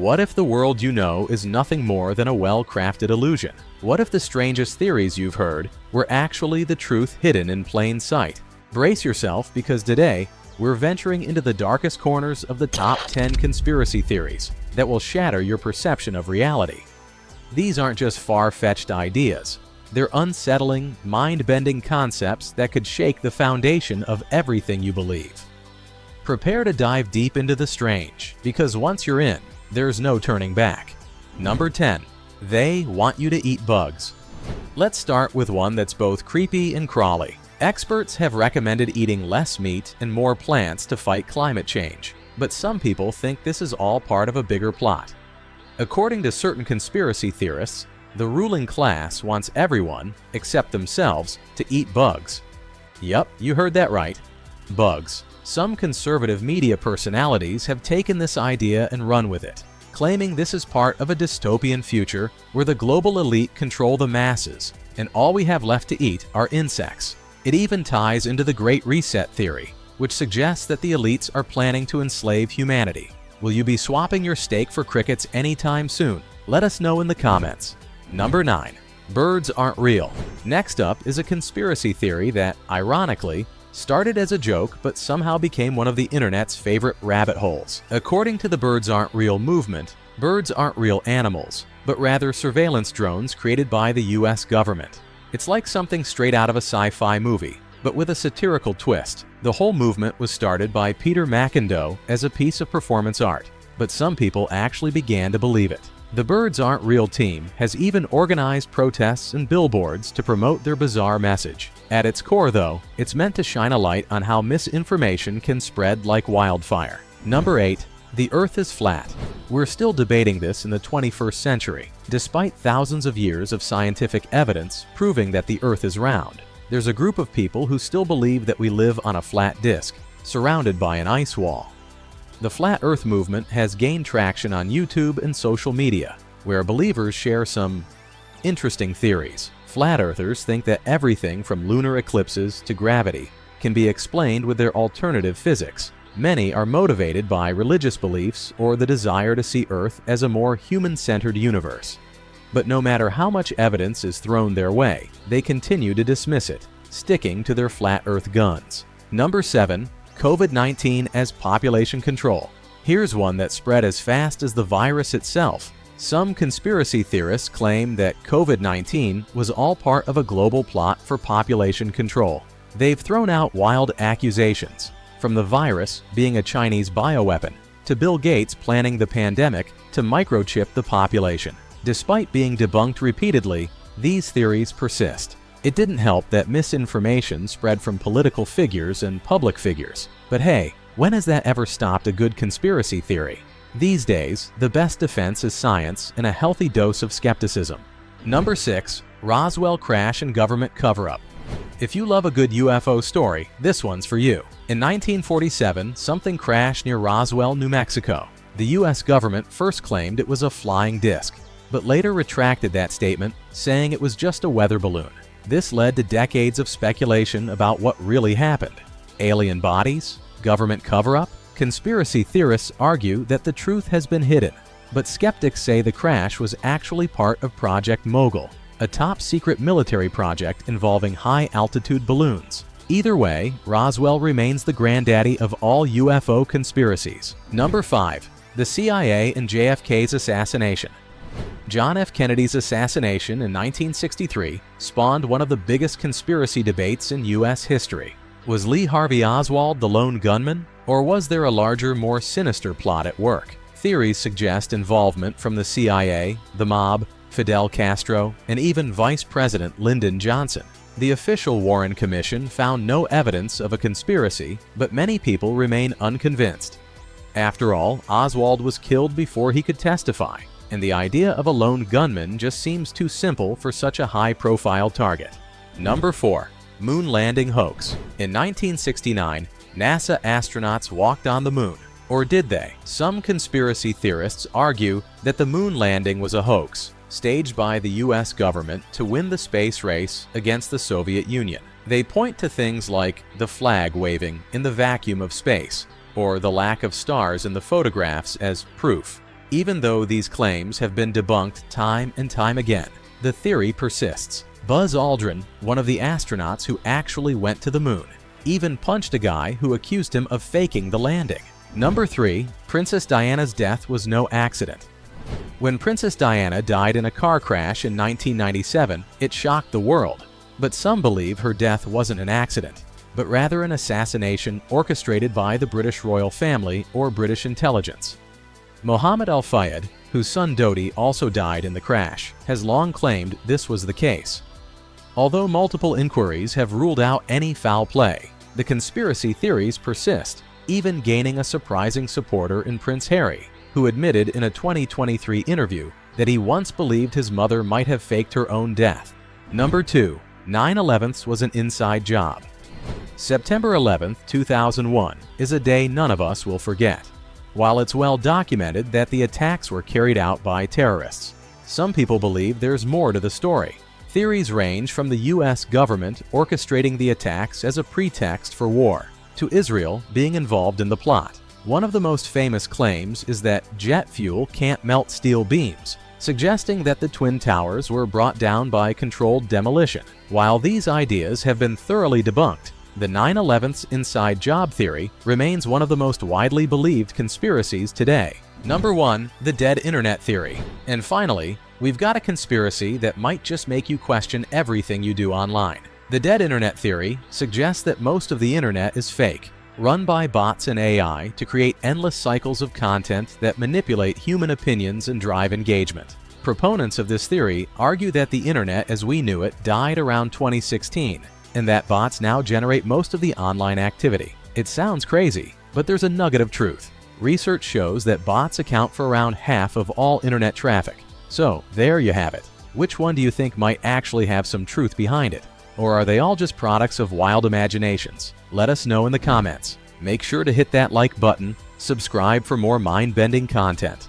What if the world you know is nothing more than a well-crafted illusion? What if the strangest theories you've heard were actually the truth hidden in plain sight? Brace yourself, because today we're venturing into the darkest corners of the top 10 conspiracy theories that will shatter your perception of reality. These aren't just far-fetched ideas. They're unsettling, mind-bending concepts that could shake the foundation of everything you believe. Prepare to dive deep into the strange, because once you're in, there's no turning back. Number 10. They want you to eat bugs. Let's start with one that's both creepy and crawly. Experts have recommended eating less meat and more plants to fight climate change, but some people think this is all part of a bigger plot. According to certain conspiracy theorists, the ruling class wants everyone, except themselves, to eat bugs. Yup, you heard that right. Bugs. Some conservative media personalities have taken this idea and run with it, claiming this is part of a dystopian future where the global elite control the masses, and all we have left to eat are insects. It even ties into the Great Reset theory, which suggests that the elites are planning to enslave humanity. Will you be swapping your steak for crickets anytime soon? Let us know in the comments. Number 9. Birds aren't real. Next up is a conspiracy theory that, ironically, started as a joke but somehow became one of the internet's favorite rabbit holes. According to the Birds Aren't Real movement, birds aren't real animals, but rather surveillance drones created by the US government. It's like something straight out of a sci-fi movie, but with a satirical twist. The whole movement was started by Peter McIndoe as a piece of performance art, but some people actually began to believe it. The Birds Aren't Real team has even organized protests and billboards to promote their bizarre message. At its core, though, it's meant to shine a light on how misinformation can spread like wildfire. Number 8. The Earth is flat. We're still debating this in the 21st century, despite thousands of years of scientific evidence proving that the Earth is round. There's a group of people who still believe that we live on a flat disk, surrounded by an ice wall. The Flat Earth movement has gained traction on YouTube and social media, where believers share some interesting theories. Flat Earthers think that everything from lunar eclipses to gravity can be explained with their alternative physics. Many are motivated by religious beliefs or the desire to see Earth as a more human-centered universe. But no matter how much evidence is thrown their way, they continue to dismiss it, sticking to their Flat Earth guns. Number 7. COVID-19 as population control. Here's one that spread as fast as the virus itself. Some conspiracy theorists claim that COVID-19 was all part of a global plot for population control. They've thrown out wild accusations, from the virus being a Chinese bioweapon, to Bill Gates planning the pandemic to microchip the population. Despite being debunked repeatedly, these theories persist. It didn't help that misinformation spread from political figures and public figures. But hey, when has that ever stopped a good conspiracy theory? These days, the best defense is science and a healthy dose of skepticism. Number 6. Roswell crash and government cover-up. If you love a good UFO story, this one's for you. In 1947, something crashed near Roswell, New Mexico. The US government first claimed it was a flying disc, but later retracted that statement, saying it was just a weather balloon. This led to decades of speculation about what really happened. Alien bodies? Government cover-up? Conspiracy theorists argue that the truth has been hidden, but skeptics say the crash was actually part of Project Mogul, a top-secret military project involving high-altitude balloons. Either way, Roswell remains the granddaddy of all UFO conspiracies. Number 5. The CIA and JFK's assassination. John F. Kennedy's assassination in 1963 spawned one of the biggest conspiracy debates in U.S. history. Was Lee Harvey Oswald the lone gunman, or was there a larger, more sinister plot at work? Theories suggest involvement from the CIA, the mob, Fidel Castro, and even Vice President Lyndon Johnson. The official Warren Commission found no evidence of a conspiracy, but many people remain unconvinced. After all, Oswald was killed before he could testify, and the idea of a lone gunman just seems too simple for such a high-profile target. Number 4. Moon landing hoax. In 1969, NASA astronauts walked on the moon. Or did they? Some conspiracy theorists argue that the moon landing was a hoax, staged by the US government to win the space race against the Soviet Union. They point to things like the flag waving in the vacuum of space, or the lack of stars in the photographs as proof. Even though these claims have been debunked time and time again, the theory persists. Buzz Aldrin, one of the astronauts who actually went to the moon, even punched a guy who accused him of faking the landing. Number 3. Princess Diana's death was no accident. When Princess Diana died in a car crash in 1997, it shocked the world. But some believe her death wasn't an accident, but rather an assassination orchestrated by the British royal family or British intelligence. Mohammed Al-Fayed, whose son Dodi also died in the crash, has long claimed this was the case. Although multiple inquiries have ruled out any foul play, the conspiracy theories persist, even gaining a surprising supporter in Prince Harry, who admitted in a 2023 interview that he once believed his mother might have faked her own death. Number 2. 9/11 was an inside job. September 11, 2001 is a day none of us will forget. While it's well documented that the attacks were carried out by terrorists, some people believe there's more to the story. Theories range from the US government orchestrating the attacks as a pretext for war, to Israel being involved in the plot. One of the most famous claims is that jet fuel can't melt steel beams, suggesting that the Twin Towers were brought down by controlled demolition. While these ideas have been thoroughly debunked, the 9/11's inside job theory remains one of the most widely believed conspiracies today. Number 1. The dead internet theory. And finally, we've got a conspiracy that might just make you question everything you do online. The dead internet theory suggests that most of the internet is fake, run by bots and AI to create endless cycles of content that manipulate human opinions and drive engagement. Proponents of this theory argue that the internet as we knew it died around 2016, and that bots now generate most of the online activity. It sounds crazy, but there's a nugget of truth. Research shows that bots account for around half of all internet traffic. So, there you have it. Which one do you think might actually have some truth behind it? Or are they all just products of wild imaginations? Let us know in the comments. Make sure to hit that like button, subscribe for more mind-bending content.